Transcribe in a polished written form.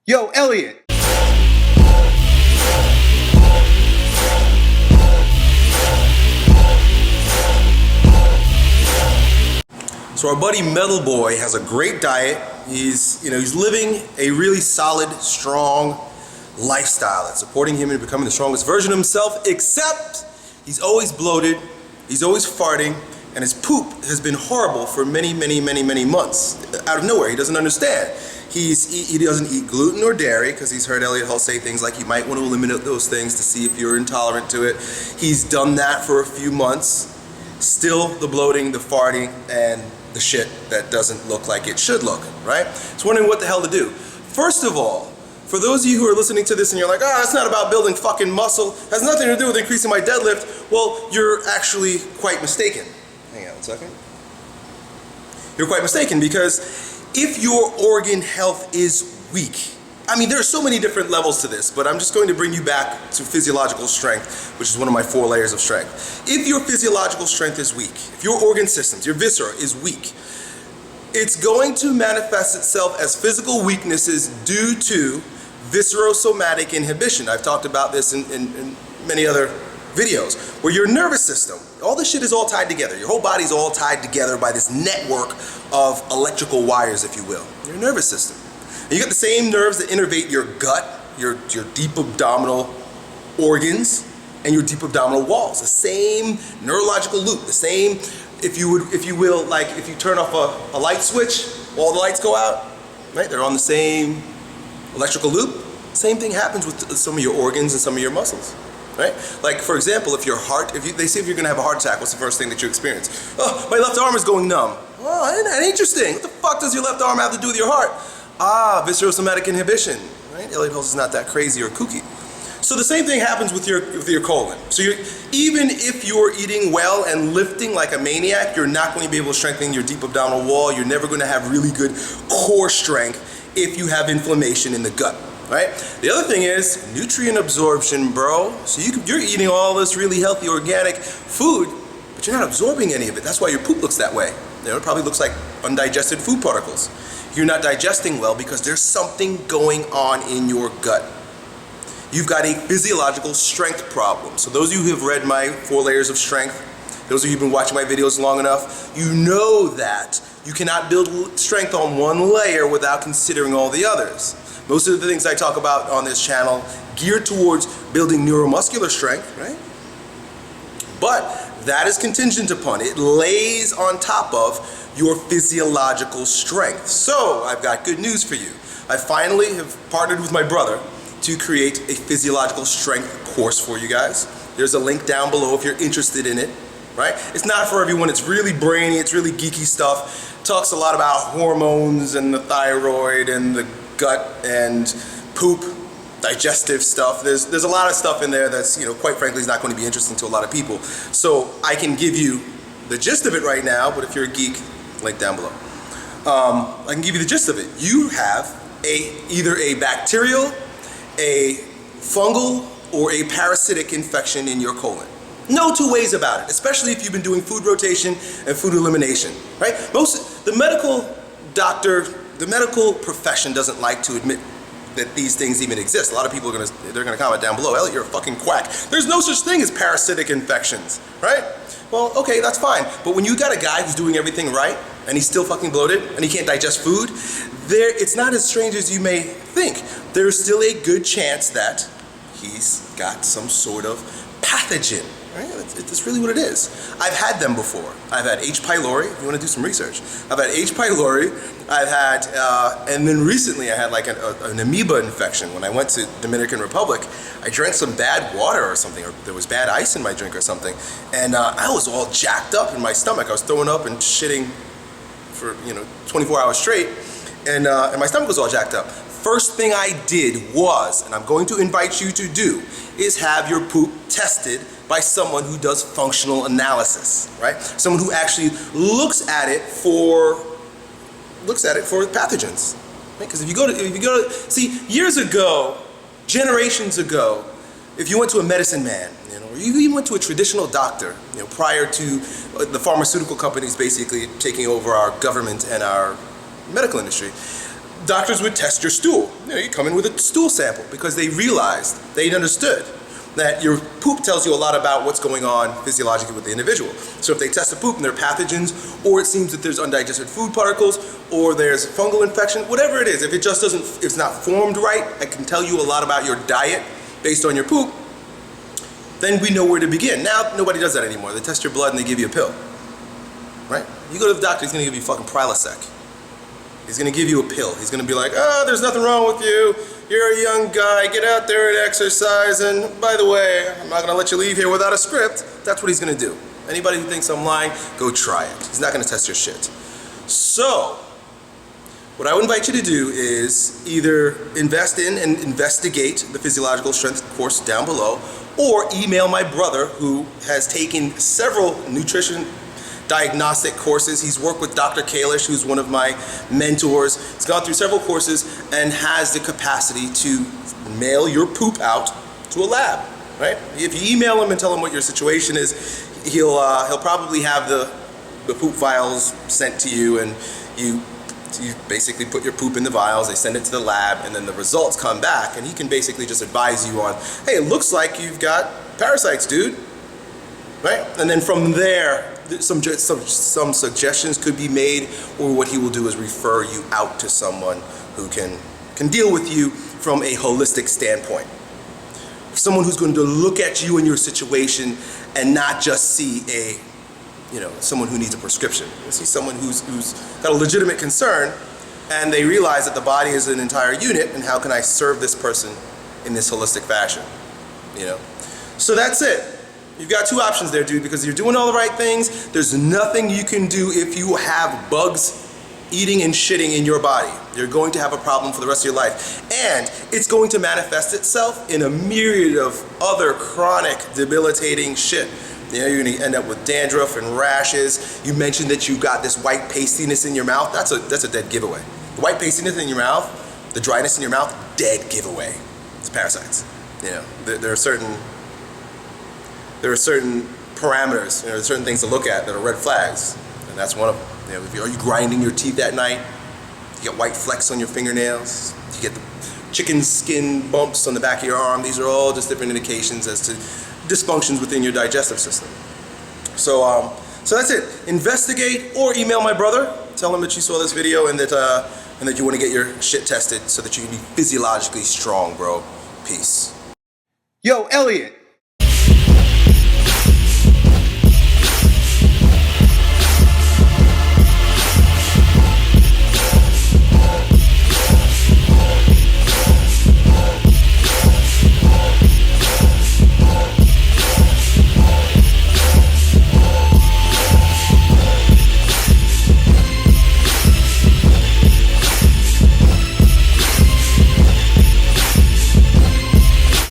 Yo, Elliot! So our buddy Metal Boy has a great diet. He's living a really solid, strong lifestyle that's supporting him in becoming the strongest version of himself, except he's always bloated, he's always farting, and his poop has been horrible for many months. Out of nowhere, he doesn't understand. He doesn't eat gluten or dairy because he's heard Elliot Hulse say things like you might want to eliminate those things to see if you're intolerant to it. He's done that for a few months. Still the bloating, the farting, and the shit that doesn't look like it should look, right? It's wondering what the hell to do. First of all, for those of you who are listening to this and you're like, oh, it's not about building fucking muscle, it has nothing to do with increasing my deadlift, well, you're actually quite mistaken. Hang on a second. You're quite mistaken because if your organ health is weak, I mean, there are so many different levels to this, but I'm just going to bring you back to physiological strength, which is one of my 4 layers of strength. If your physiological strength is weak, if your organ systems, your viscera is weak, it's going to manifest itself as physical weaknesses due to viscerosomatic inhibition. I've talked about this in many other videos, where your nervous system, all this shit is all tied together. Your whole body's all tied together by this network of electrical wires, if you will. Your nervous system. And you got the same nerves that innervate your gut, your deep abdominal organs, and your deep abdominal walls. The same neurological loop, the same, if you will, like if you turn off a light switch, all the lights go out, right? They're on the same electrical loop. Same thing happens with some of your organs and some of your muscles. Right? Like, for example, if your heart, they say if you're going to have a heart attack, what's the first thing that you experience? Oh, my left arm is going numb. Oh, isn't that interesting? What the fuck does your left arm have to do with your heart? Ah, viscerosomatic inhibition. Right? Elliot Hulse is not that crazy or kooky. So the same thing happens with your colon. So even if you're eating well and lifting like a maniac, you're not going to be able to strengthen your deep abdominal wall. You're never going to have really good core strength if you have inflammation in the gut. Right? The other thing is nutrient absorption, bro. So you're eating all this really healthy organic food, but you're not absorbing any of it. That's why your poop looks that way. It probably looks like undigested food particles. You're not digesting well because there's something going on in your gut. You've got a physiological strength problem. So those of you who have read my 4 layers of strength, those of you who've been watching my videos long enough, you know that you cannot build strength on one layer without considering all the others. Most of the things I talk about on this channel geared towards building neuromuscular strength, right? But that is contingent upon, it lays on top of your physiological strength. So I've got good news for you. I finally have partnered with my brother to create a physiological strength course for you guys. There's a link down below if you're interested in it, right? It's not for everyone, it's really brainy, it's really geeky stuff. It talks a lot about hormones and the thyroid and the gut and poop, digestive stuff. There's a lot of stuff in there that's, quite frankly, is not going to be interesting to a lot of people. So I can give you the gist of it right now, but if you're a geek, link down below. I can give you the gist of it. You have either a bacterial, a fungal, or a parasitic infection in your colon. No 2 ways about it, especially if you've been doing food rotation and food elimination, right? The medical profession doesn't like to admit that these things even exist. A lot of people are gonna comment down below, Elliot, you're a fucking quack. There's no such thing as parasitic infections, right? Well, okay, that's fine. But when you got a guy who's doing everything right and he's still fucking bloated and he can't digest food, it's not as strange as you may think. There's still a good chance that he's got some sort of pathogen. Right? It's really what it is. I've had them before. I've had H. pylori, if you want to do some research. I've had H. pylori, I've had, and then recently I had like an amoeba infection. When I went to Dominican Republic, I drank some bad water or something, or there was bad ice in my drink or something, and I was all jacked up in my stomach. I was throwing up and shitting for 24 hours straight, and my stomach was all jacked up. First thing I did was, and I'm going to invite you to do, is have your poop tested by someone who does functional analysis, right? Someone who actually looks at it for pathogens, right? Because if you go to see, years ago, generations ago, if you went to a medicine man, or you even went to a traditional doctor, prior to the pharmaceutical companies basically taking over our government and our medical industry, doctors would test your stool. You come in with a stool sample because they realized, they understood that your poop tells you a lot about what's going on physiologically with the individual. So if they test the poop and there are pathogens, or it seems that there's undigested food particles, or there's fungal infection, whatever it is, if it just doesn't, if it's not formed right, I can tell you a lot about your diet based on your poop, then we know where to begin. Now, nobody does that anymore. They test your blood and they give you a pill, right? You go to the doctor, he's gonna give you fucking Prilosec. He's gonna give you a pill. He's gonna be like, oh, there's nothing wrong with you. You're a young guy, get out there and exercise, and by the way, I'm not gonna let you leave here without a script. That's what he's gonna do. Anybody who thinks I'm lying, go try it. He's not gonna test your shit. So, what I would invite you to do is either invest in and investigate the physiological strength course down below, or email my brother who has taken several nutrition diagnostic courses. He's worked with Dr. Kalish, who's one of my mentors. He's gone through several courses and has the capacity to mail your poop out to a lab, right? If you email him and tell him what your situation is, he'll probably have the poop vials sent to you, and you basically put your poop in the vials, they send it to the lab, and then the results come back, and he can basically just advise you on, hey, it looks like you've got parasites, dude, right? And then from there, some suggestions could be made, or what he will do is refer you out to someone who can deal with you from a holistic standpoint. Someone who's going to look at you and your situation and not just see someone who needs a prescription. You see someone who's got a legitimate concern, and they realize that the body is an entire unit, and how can I serve this person in this holistic fashion, So that's it. You've got two options there, dude, because you're doing all the right things. There's nothing you can do if you have bugs eating and shitting in your body. You're going to have a problem for the rest of your life. And it's going to manifest itself in a myriad of other chronic, debilitating shit. You're going to end up with dandruff and rashes. You mentioned that you got this white pastiness in your mouth. That's a dead giveaway. The white pastiness in your mouth, the dryness in your mouth, dead giveaway. It's parasites. There are certain parameters, there are certain things to look at that are red flags, and that's one of them. Are you grinding your teeth at night? You get white flecks on your fingernails? You get the chicken skin bumps on the back of your arm? These are all just different indications as to dysfunctions within your digestive system. So that's it. Investigate or email my brother. Tell him that you saw this video and that you want to get your shit tested so that you can be physiologically strong, bro. Peace. Yo, Elliot.